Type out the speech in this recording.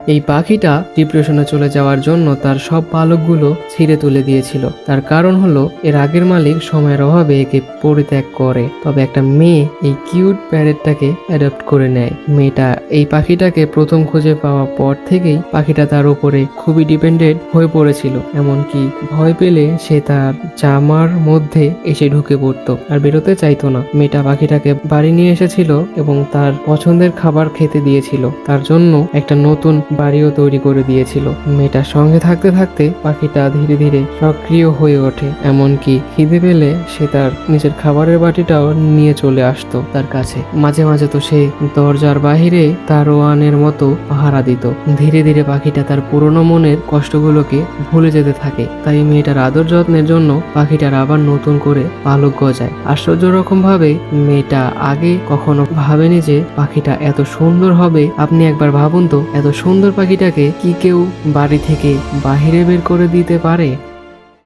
এই পাখিটা ডিপ্রেশনে চলে যাওয়ার জন্য তার সব পালকগুলো ছিঁড়ে তুলে দিয়েছিল। তার কারণ হলো এর আগের মালিক সময়ের অভাবে একে পরিত্যাগ করে। তবে একটা মেয়ে এই কিউট প্যারেটটাকে অ্যাডপ্ট করে নেয়। মেয়েটা এই পাখিটাকে প্রথম খুঁজে পাওয়ার পর থেকেই পাখিটা তার উপরে খুবই ডিপেন্ডেন্ট হয়ে পড়েছিল। এমনকি ভয় পেলে সে তার জামার মধ্যে এসে ঢুকে পড়তো আর বেরোতে চাইতো না। মেয়েটা পাখিটাকে বাড়ি নিয়ে এসেছিল এবং তার পছন্দের খাবার খেতে দিয়েছিল। তার জন্য একটা নতুন বাড়িও তৈরি করে দিয়েছিল। মেয়েটার সঙ্গে থাকতে থাকতে পাখিটা ধীরে ধীরে সক্রিয় হয়ে ওঠে। এমনকি খিদে পেলে সে তার নিজের খাবারের বাটিটাও নিয়ে চলে আসতো তার কাছে। মাঝে মাঝে তো সে দরজার বাহিরে দারোয়ানের মতো পাহারা দিত। ধীরে ধীরে পাখিটা তার পুরনো মনের কষ্টগুলোকে ভুলে যেতে থাকে। তাই মেয়েটার আদর যত্নের জন্য পাখিটার আবার নতুন করে পালক গজায়। আশ্চর্য রকম ভাবে মেয়েটা আগে কখনো ভাবেনি যে পাখিটা এত সুন্দর হবে। আপনি একবার ভাবুন তো, এত সুন্দর পাখিটাকে কি কেউ বাড়ি থেকে বাহিরে বের করে দিতে পারে?